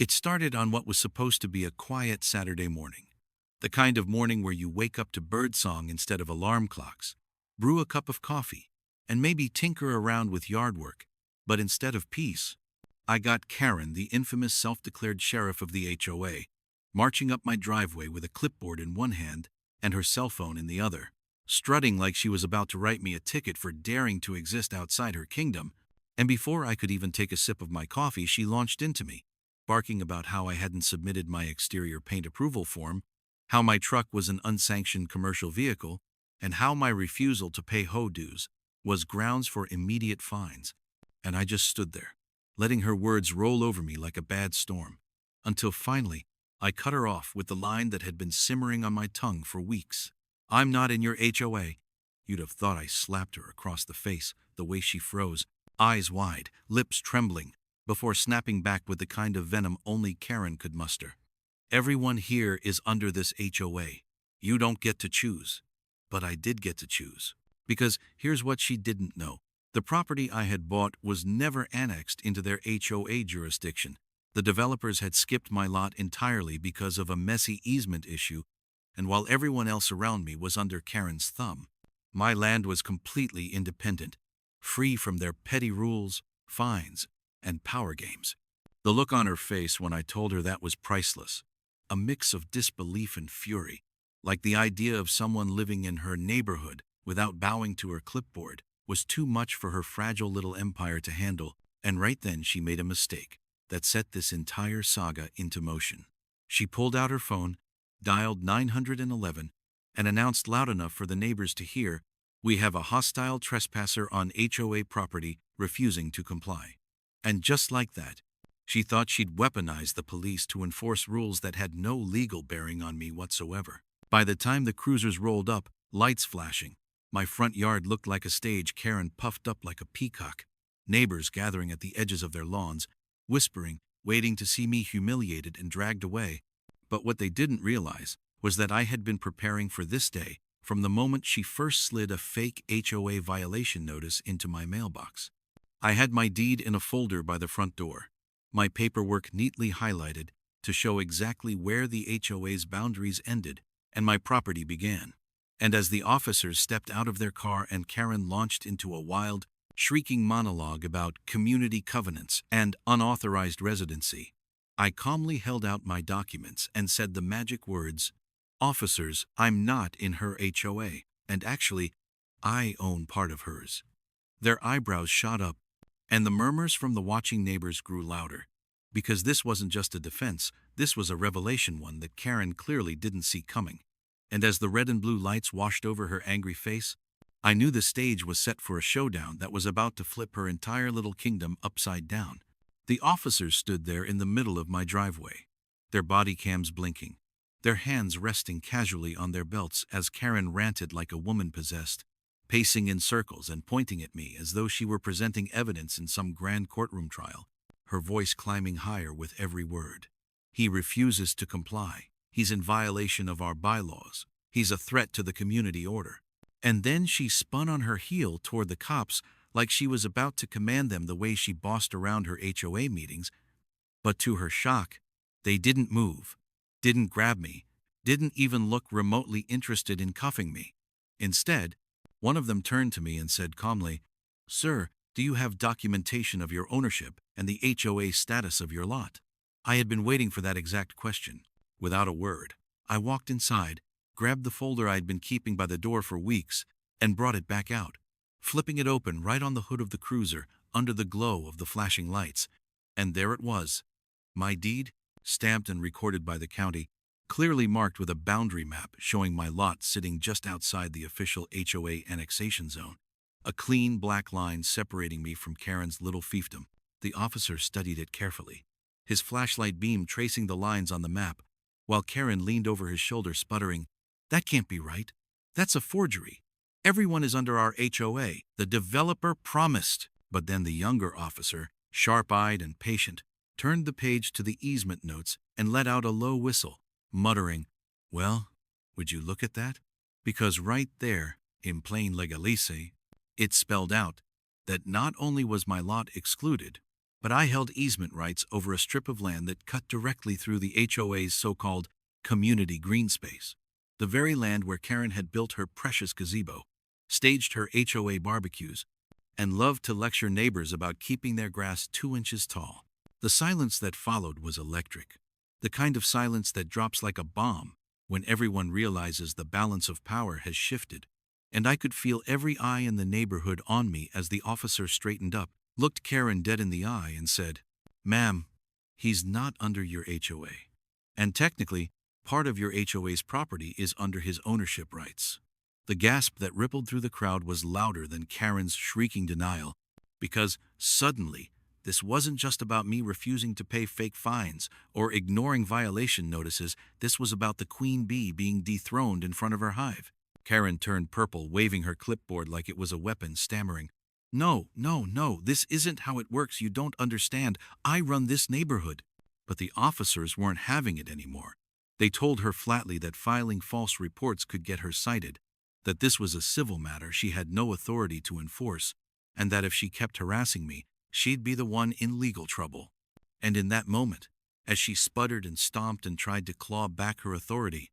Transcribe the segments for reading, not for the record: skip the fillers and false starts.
It started on what was supposed to be a quiet Saturday morning. The kind of morning where you wake up to birdsong instead of alarm clocks, brew a cup of coffee, and maybe tinker around with yard work. But instead of peace, I got Karen, the infamous self-declared sheriff of the HOA, marching up my driveway with a clipboard in one hand and her cell phone in the other, strutting like she was about to write me a ticket for daring to exist outside her kingdom. And before I could even take a sip of my coffee, she launched into me, barking about how I hadn't submitted my exterior paint approval form, how my truck was an unsanctioned commercial vehicle, and how my refusal to pay HOA dues was grounds for immediate fines. And I just stood there, letting her words roll over me like a bad storm, until finally I cut her off with the line that had been simmering on my tongue for weeks. "I'm not in your HOA." You'd have thought I slapped her across the face, the way she froze, eyes wide, lips trembling, before snapping back with the kind of venom only Karen could muster. "Everyone here is under this HOA. You don't get to choose." But I did get to choose. Because here's what she didn't know. The property I had bought was never annexed into their HOA jurisdiction. The developers had skipped my lot entirely because of a messy easement issue, and while everyone else around me was under Karen's thumb, my land was completely independent, free from their petty rules, fines, and power games. The look on her face when I told her that was priceless. A mix of disbelief and fury, like the idea of someone living in her neighborhood without bowing to her clipboard was too much for her fragile little empire to handle, and right then she made a mistake that set this entire saga into motion. She pulled out her phone, dialed 911, and announced loud enough for the neighbors to hear, "We have a hostile trespasser on HOA property refusing to comply." And just like that, she thought she'd weaponize the police to enforce rules that had no legal bearing on me whatsoever. By the time the cruisers rolled up, lights flashing, my front yard looked like a stage. Karen puffed up like a peacock, neighbors gathering at the edges of their lawns, whispering, waiting to see me humiliated and dragged away. But what they didn't realize was that I had been preparing for this day from the moment she first slid a fake HOA violation notice into my mailbox. I had my deed in a folder by the front door, my paperwork neatly highlighted to show exactly where the HOA's boundaries ended and my property began. And as the officers stepped out of their car and Karen launched into a wild, shrieking monologue about community covenants and unauthorized residency, I calmly held out my documents and said the magic words, "Officers, I'm not in her HOA, and actually, I own part of hers." Their eyebrows shot up, and the murmurs from the watching neighbors grew louder. Because this wasn't just a defense, this was a revelation, one that Karen clearly didn't see coming. And as the red and blue lights washed over her angry face, I knew the stage was set for a showdown that was about to flip her entire little kingdom upside down. The officers stood there in the middle of my driveway, their body cams blinking, their hands resting casually on their belts as Karen ranted like a woman possessed, pacing in circles and pointing at me as though she were presenting evidence in some grand courtroom trial, her voice climbing higher with every word. "He refuses to comply. He's in violation of our bylaws. He's a threat to the community order." And then she spun on her heel toward the cops like she was about to command them the way she bossed around her HOA meetings. But to her shock, they didn't move, didn't grab me, didn't even look remotely interested in cuffing me. Instead, one of them turned to me and said calmly, "Sir, do you have documentation of your ownership and the HOA status of your lot?" I had been waiting for that exact question. Without a word, I walked inside, grabbed the folder I'd been keeping by the door for weeks, and brought it back out, flipping it open right on the hood of the cruiser under the glow of the flashing lights. And there it was, my deed, stamped and recorded by the county, clearly marked with a boundary map showing my lot sitting just outside the official HOA annexation zone. A clean black line separating me from Karen's little fiefdom. The officer studied it carefully, his flashlight beam tracing the lines on the map, while Karen leaned over his shoulder sputtering, "That can't be right. That's a forgery. Everyone is under our HOA. The developer promised." But then the younger officer, sharp-eyed and patient, turned the page to the easement notes and let out a low whistle, muttering, "Well, would you look at that?" Because right there, in plain legalese, it spelled out that not only was my lot excluded, but I held easement rights over a strip of land that cut directly through the HOA's so-called community green space, the very land where Karen had built her precious gazebo, staged her HOA barbecues, and loved to lecture neighbors about keeping their grass 2 inches tall. The silence that followed was electric, the kind of silence that drops like a bomb when everyone realizes the balance of power has shifted, and I could feel every eye in the neighborhood on me as the officer straightened up, looked Karen dead in the eye, and said, "Ma'am, he's not under your HOA. And technically, part of your HOA's property is under his ownership rights." The gasp that rippled through the crowd was louder than Karen's shrieking denial, because suddenly, this wasn't just about me refusing to pay fake fines or ignoring violation notices. This was about the queen bee being dethroned in front of her hive. Karen turned purple, waving her clipboard like it was a weapon, stammering, "No, no, no, this isn't how it works. You don't understand. I run this neighborhood." But the officers weren't having it anymore. They told her flatly that filing false reports could get her cited, that this was a civil matter she had no authority to enforce, and that if she kept harassing me, she'd be the one in legal trouble. And in that moment, as she sputtered and stomped and tried to claw back her authority,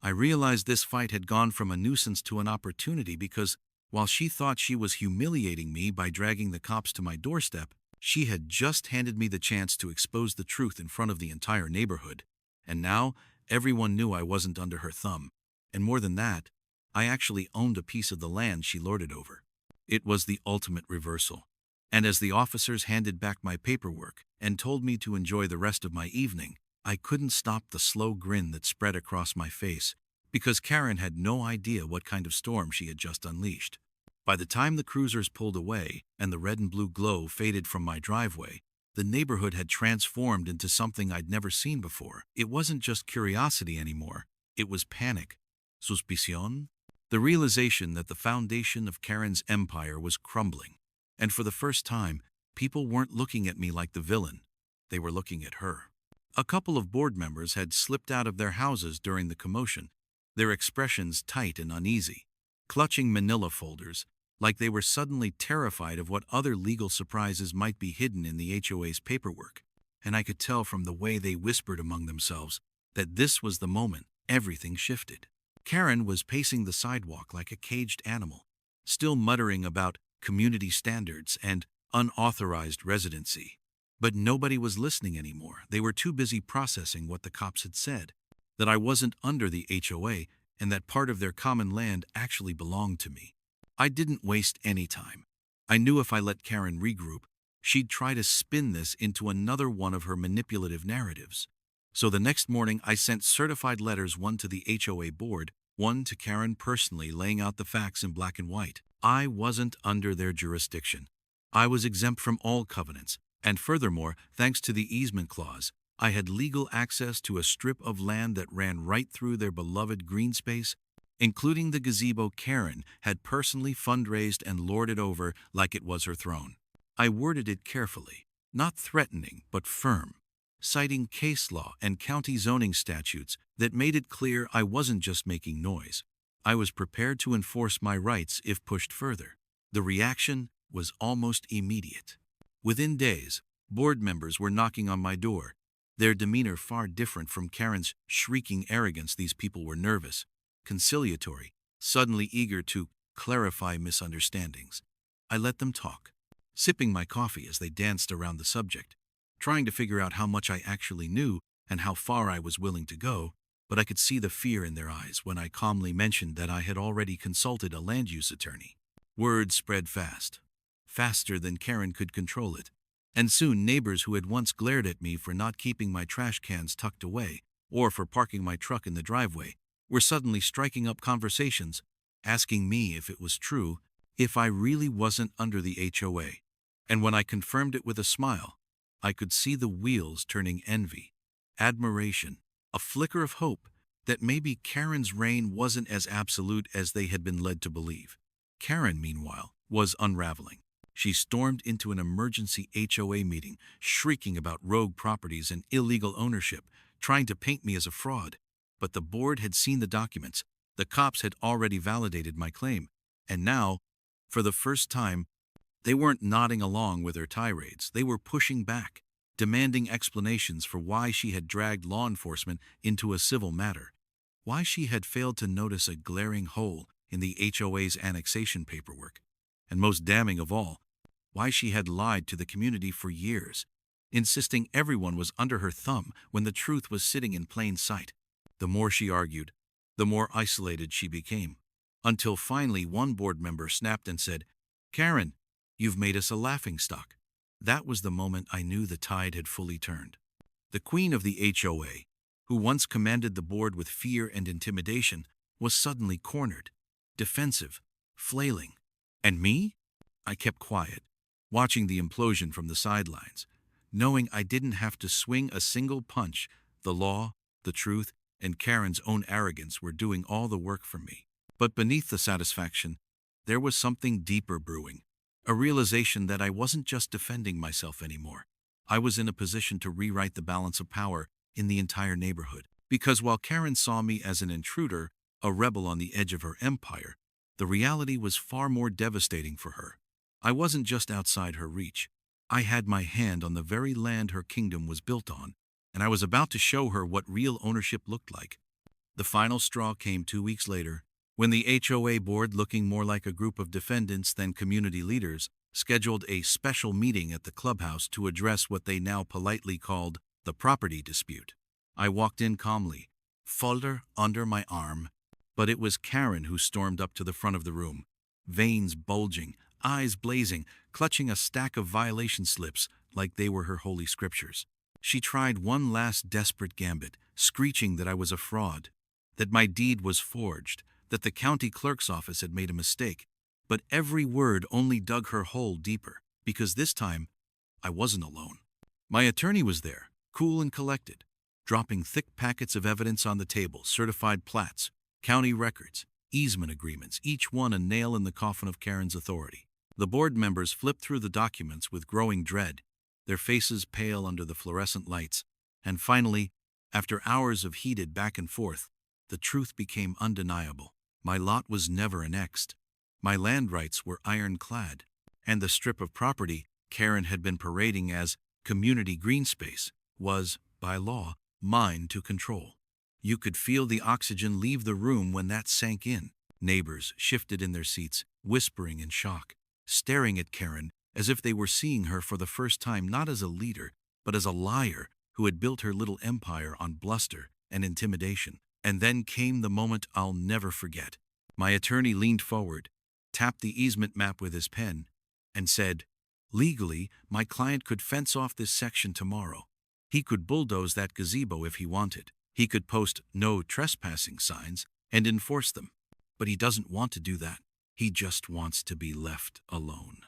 I realized this fight had gone from a nuisance to an opportunity, because while she thought she was humiliating me by dragging the cops to my doorstep, she had just handed me the chance to expose the truth in front of the entire neighborhood. And now, everyone knew I wasn't under her thumb. And more than that, I actually owned a piece of the land she lorded over. It was the ultimate reversal. And as the officers handed back my paperwork and told me to enjoy the rest of my evening, I couldn't stop the slow grin that spread across my face, because Karen had no idea what kind of storm she had just unleashed. By the time the cruisers pulled away and the red and blue glow faded from my driveway, the neighborhood had transformed into something I'd never seen before. It wasn't just curiosity anymore. It was panic. Suspicion? The realization that the foundation of Karen's empire was crumbling. And for the first time, people weren't looking at me like the villain. They were looking at her. A couple of board members had slipped out of their houses during the commotion, their expressions tight and uneasy, clutching manila folders, like they were suddenly terrified of what other legal surprises might be hidden in the HOA's paperwork. And I could tell from the way they whispered among themselves that this was the moment everything shifted. Karen was pacing the sidewalk like a caged animal, still muttering about community standards and unauthorized residency. But nobody was listening anymore. They were too busy processing what the cops had said, that I wasn't under the HOA and that part of their common land actually belonged to me. I didn't waste any time. I knew if I let Karen regroup, she'd try to spin this into another one of her manipulative narratives. So the next morning, I sent certified letters, one to the HOA board, one to Karen personally, laying out the facts in black and white. I wasn't under their jurisdiction. I was exempt from all covenants, and furthermore, thanks to the easement clause, I had legal access to a strip of land that ran right through their beloved green space, including the gazebo Karen had personally fundraised and lorded over like it was her throne. I worded it carefully, not threatening but firm, citing case law and county zoning statutes that made it clear I wasn't just making noise. I was prepared to enforce my rights if pushed further. The reaction was almost immediate. Within days, board members were knocking on my door, their demeanor far different from Karen's shrieking arrogance. These people were nervous, conciliatory, suddenly eager to clarify misunderstandings. I let them talk, sipping my coffee as they danced around the subject, trying to figure out how much I actually knew and how far I was willing to go, but I could see the fear in their eyes when I calmly mentioned that I had already consulted a land use attorney. Word spread fast, faster than Karen could control it, and soon neighbors who had once glared at me for not keeping my trash cans tucked away or for parking my truck in the driveway were suddenly striking up conversations, asking me if it was true, if I really wasn't under the HOA. And when I confirmed it with a smile, I could see the wheels turning: envy, admiration, a flicker of hope that maybe Karen's reign wasn't as absolute as they had been led to believe. Karen, meanwhile, was unraveling. She stormed into an emergency HOA meeting, shrieking about rogue properties and illegal ownership, trying to paint me as a fraud. But the board had seen the documents, the cops had already validated my claim, and now, for the first time, They weren't nodding along with her tirades, they were pushing back, demanding explanations for why she had dragged law enforcement into a civil matter, why she had failed to notice a glaring hole in the HOA's annexation paperwork, and most damning of all, why she had lied to the community for years, insisting everyone was under her thumb when the truth was sitting in plain sight. The more she argued, the more isolated she became, until finally one board member snapped and said, "Karen, you've made us a laughingstock." That was the moment I knew the tide had fully turned. The queen of the HOA, who once commanded the board with fear and intimidation, was suddenly cornered, defensive, flailing. And me? I kept quiet, watching the implosion from the sidelines, knowing I didn't have to swing a single punch. The law, the truth, and Karen's own arrogance were doing all the work for me. But beneath the satisfaction, there was something deeper brewing, a realization that I wasn't just defending myself anymore. I was in a position to rewrite the balance of power in the entire neighborhood. Because while Karen saw me as an intruder, a rebel on the edge of her empire, the reality was far more devastating for her. I wasn't just outside her reach. I had my hand on the very land her kingdom was built on, and I was about to show her what real ownership looked like. The final straw came 2 weeks later, when the HOA board, looking more like a group of defendants than community leaders, scheduled a special meeting at the clubhouse to address what they now politely called the property dispute. I walked in calmly, folder under my arm, but it was Karen who stormed up to the front of the room, veins bulging, eyes blazing, clutching a stack of violation slips like they were her holy scriptures. She tried one last desperate gambit, screeching that I was a fraud, that my deed was forged, that the county clerk's office had made a mistake. But every word only dug her hole deeper, because this time, I wasn't alone. My attorney was there, cool and collected, dropping thick packets of evidence on the table, certified plats, county records, easement agreements, each one a nail in the coffin of Karen's authority. The board members flipped through the documents with growing dread, their faces pale under the fluorescent lights, and finally, after hours of heated back and forth, the truth became undeniable. My lot was never annexed. My land rights were ironclad, and the strip of property Karen had been parading as community green space was, by law, mine to control. You could feel the oxygen leave the room when that sank in. Neighbors shifted in their seats, whispering in shock, staring at Karen as if they were seeing her for the first time not as a leader, but as a liar who had built her little empire on bluster and intimidation. And then came the moment I'll never forget. My attorney leaned forward, tapped the easement map with his pen, and said, "Legally, my client could fence off this section tomorrow. He could bulldoze that gazebo if he wanted. He could post no trespassing signs and enforce them. But he doesn't want to do that. He just wants to be left alone."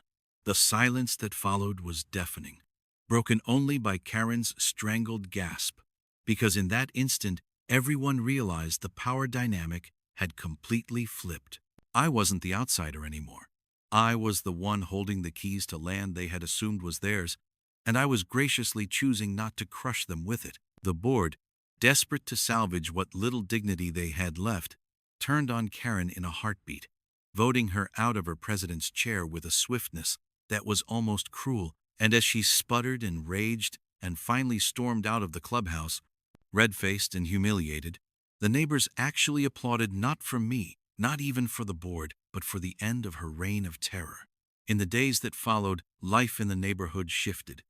The silence that followed was deafening, broken only by Karen's strangled gasp, because in that instant, everyone realized the power dynamic had completely flipped. I wasn't the outsider anymore. I was the one holding the keys to land they had assumed was theirs, and I was graciously choosing not to crush them with it. The board, desperate to salvage what little dignity they had left, turned on Karen in a heartbeat, voting her out of her president's chair with a swiftness that was almost cruel. And as she sputtered and raged and finally stormed out of the clubhouse, red-faced and humiliated, the neighbors actually applauded, not for me, not even for the board, but for the end of her reign of terror. In the days that followed, life in the neighborhood shifted.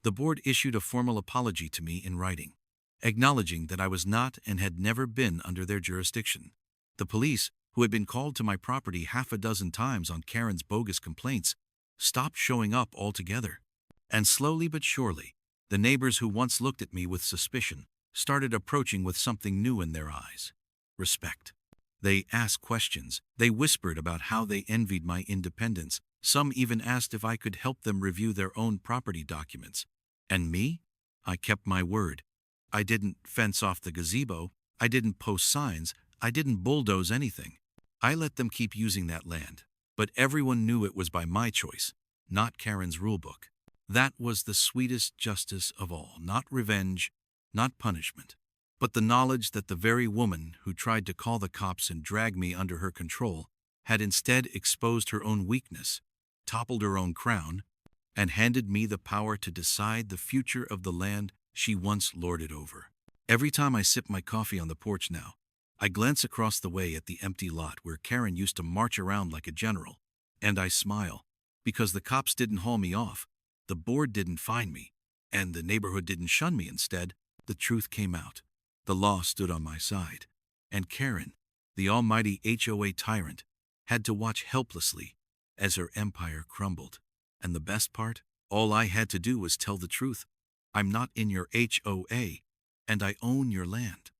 The board issued a formal apology to me in writing, acknowledging that I was not and had never been under their jurisdiction. The police, who had been called to my property half a dozen times on Karen's bogus complaints, stopped showing up altogether. And slowly but surely, the neighbors who once looked at me with suspicion started approaching with something new in their eyes: respect. They asked questions. They whispered about how they envied my independence. Some even asked if I could help them review their own property documents. And me? I kept my word. I didn't fence off the gazebo. I didn't post signs. I didn't bulldoze anything. I let them keep using that land. But everyone knew it was by my choice, not Karen's rulebook. That was the sweetest justice of all, not revenge, not punishment, but the knowledge that the very woman who tried to call the cops and drag me under her control had instead exposed her own weakness, toppled her own crown, and handed me the power to decide the future of the land she once lorded over. Every time I sip my coffee on the porch now, I glance across the way at the empty lot where Karen used to march around like a general, and I smile, because the cops didn't haul me off, the board didn't find me, and the neighborhood didn't shun me. Instead, the truth came out. The law stood on my side, and Karen, the almighty HOA tyrant, had to watch helplessly as her empire crumbled. And the best part? All I had to do was tell the truth. I'm not in your HOA, and I own your land.